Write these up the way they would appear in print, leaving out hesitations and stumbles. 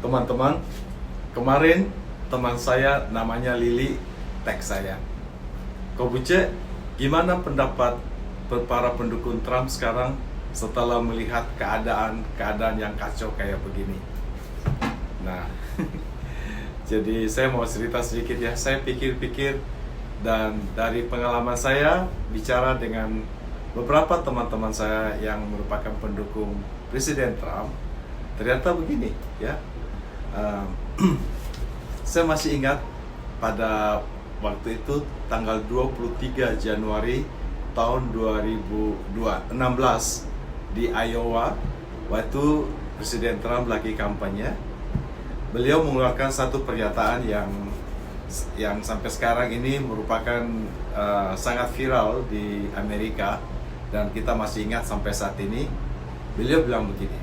Teman-teman, kemarin teman saya namanya Lili teks saya. Kobuce, gimana pendapat para pendukung Trump sekarang setelah melihat keadaan yang kacau kayak begini? Nah, jadi saya mau cerita sedikit ya. Saya pikir-pikir dan dari pengalaman saya bicara dengan beberapa teman-teman saya yang merupakan pendukung Presiden Trump, ternyata begini ya. Saya masih ingat pada waktu itu tanggal 23 Januari tahun 2016 di Iowa, waktu Presiden Trump lagi kampanye. Beliau mengeluarkan satu pernyataan yang sampai sekarang ini merupakan sangat viral di Amerika dan kita masih ingat sampai saat ini. Beliau bilang begini,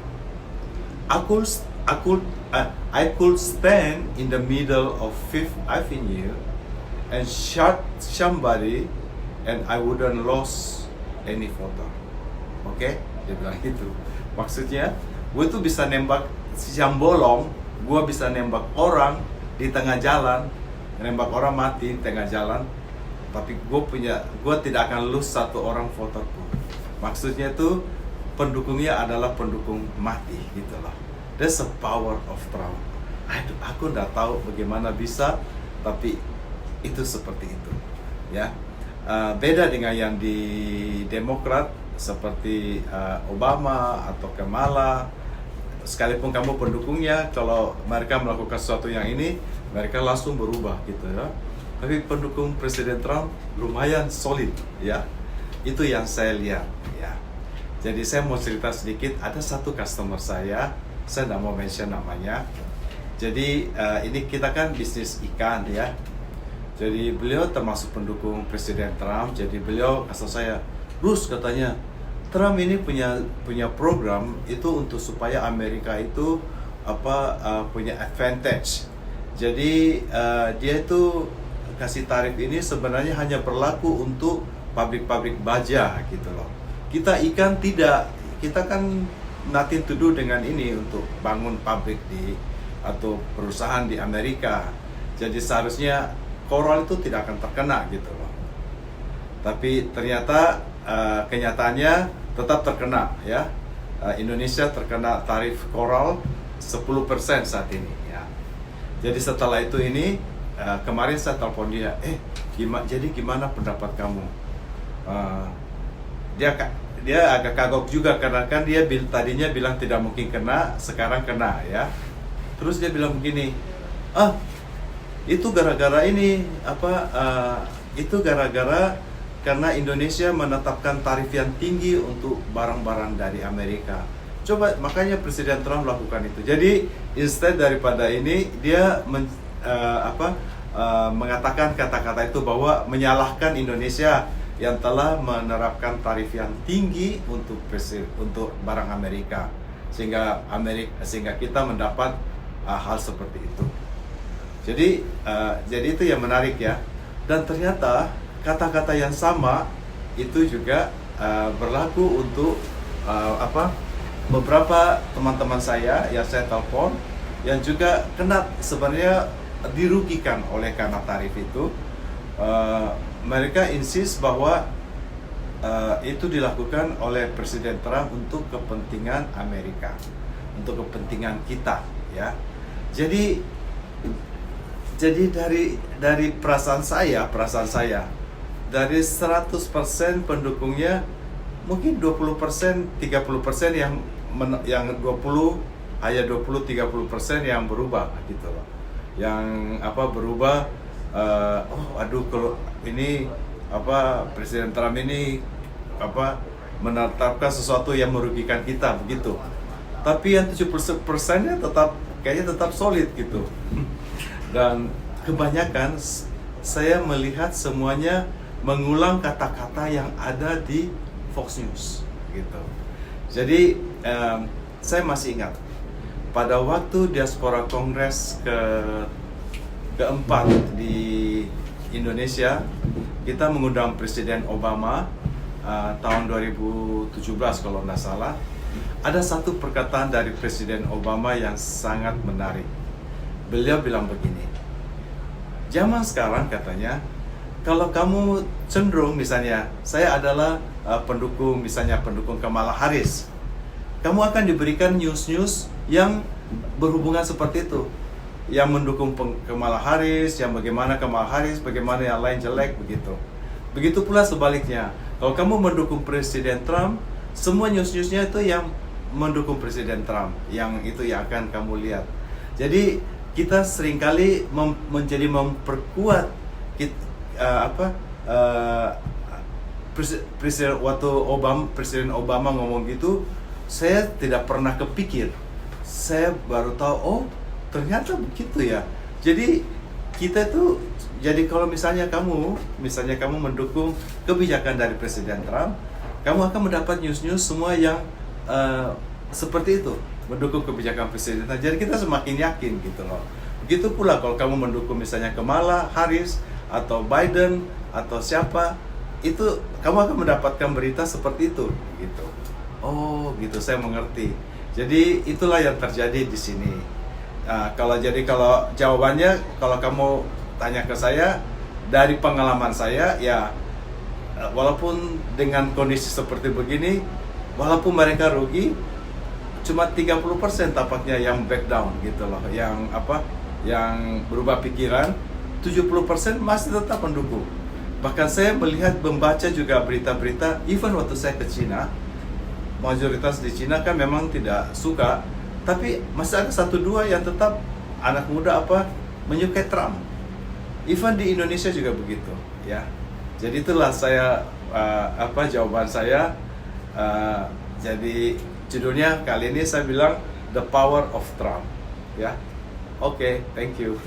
I could stand in the middle of Fifth Avenue and shot somebody and I wouldn't lose any voter. Oke? Dia bilang gitu. Maksudnya, gue tuh bisa nembak siang bolong, gue bisa nembak orang di tengah jalan, nembak orang mati di tengah jalan, tapi gue tidak akan lose satu orang voterku. Maksudnya itu pendukungnya adalah pendukung mati gitu loh. That's the power of Trump. Aku nggak tahu bagaimana bisa, tapi itu seperti itu, ya. Beda dengan yang di Demokrat seperti Obama atau Kamala. Sekalipun kamu pendukungnya, kalau mereka melakukan sesuatu yang ini, mereka langsung berubah gitu ya. Tapi pendukung Presiden Trump lumayan solid, ya. Itu yang saya lihat, ya. Jadi saya mau cerita sedikit. Ada satu customer saya tidak mau mention namanya. Jadi ini kita kan bisnis ikan ya. Jadi beliau termasuk pendukung Presiden Trump. Jadi beliau kasih saya, Bruce katanya, Trump ini punya program itu untuk supaya Amerika itu punya advantage. Jadi dia itu kasih tarif ini sebenarnya hanya berlaku untuk pabrik-pabrik baja gitu loh. Kita ikan tidak, kita kan nothing to do dengan ini untuk bangun pabrik atau perusahaan di Amerika. Jadi seharusnya koral itu tidak akan terkena gitu loh. Tapi ternyata kenyataannya tetap terkena ya. Indonesia terkena tarif koral 10% saat ini ya. Jadi setelah itu kemarin saya telepon dia, jadi gimana pendapat kamu? Dia agak kagok juga karena kan dia tadinya bilang tidak mungkin kena, sekarang kena ya. Terus dia bilang begini, itu gara-gara ini itu gara-gara karena Indonesia menetapkan tarif yang tinggi untuk barang-barang dari Amerika. Coba makanya Presiden Trump lakukan itu. Jadi instead daripada ini dia mengatakan kata-kata itu bahwa menyalahkan Indonesia yang telah menerapkan tarif yang tinggi untuk barang Amerika sehingga kita mendapat hal seperti itu. Jadi itu yang menarik ya. Dan ternyata kata-kata yang sama itu juga berlaku untuk beberapa teman-teman saya yang saya telepon yang juga kena sebenarnya dirugikan oleh karena tarif itu. Mereka insist bahwa itu dilakukan oleh Presiden Trump untuk kepentingan Amerika, untuk kepentingan kita, ya. Jadi dari perasaan saya, dari 100% pendukungnya mungkin 20%, 30% yang 20-30% yang berubah gitu loh. Yang berubah, kalau ini Presiden Trump ini menetapkan sesuatu yang merugikan kita begitu. Tapi yang 70%-nya kayaknya tetap solid gitu. Dan kebanyakan saya melihat semuanya mengulang kata-kata yang ada di Fox News gitu. Jadi saya masih ingat pada waktu diaspora kongres keempat di Indonesia, kita mengundang Presiden Obama tahun 2017 kalau nggak salah. ada satu perkataan dari Presiden Obama yang sangat menarik. Beliau bilang begini, zaman sekarang katanya, kalau kamu cenderung misalnya, saya adalah pendukung Kamala Harris, kamu akan diberikan news-news yang berhubungan seperti itu, yang mendukung Kamala Harris, yang bagaimana Kamala Harris, bagaimana yang lain jelek, begitu. Begitu pula sebaliknya, kalau kamu mendukung Presiden Trump, semua news-newsnya itu yang mendukung Presiden Trump, yang itu yang akan kamu lihat. Jadi kita seringkali menjadi memperkuat Presiden Obama ngomong gitu, saya tidak pernah kepikir. Saya baru tahu, oh ternyata begitu ya. Jadi kita tuh, jadi kalau misalnya kamu mendukung kebijakan dari Presiden Trump, kamu akan mendapat news-news semua yang seperti itu, mendukung kebijakan Presiden Trump. Jadi kita semakin yakin gitu loh. Begitu pula kalau kamu mendukung misalnya Kamala Harris atau Biden atau siapa, itu kamu akan mendapatkan berita seperti itu gitu. Oh gitu, saya mengerti. Jadi itulah yang terjadi di sini. Kalau jawabannya, kalau kamu tanya ke saya, dari pengalaman saya ya, walaupun dengan kondisi seperti begini, walaupun mereka rugi, cuma 30% tampaknya yang back down gitu loh, yang berubah pikiran. 70% masih tetap mendukung. Bahkan saya membaca juga berita-berita, even waktu saya ke Cina, mayoritas di Cina kan memang tidak suka, tapi masih ada 1-2 yang tetap anak muda menyukai Trump. Even di Indonesia juga begitu, ya. Jadi itulah jawaban saya. Jadi judulnya kali ini saya bilang The Power of Trump, ya. Oke, thank you.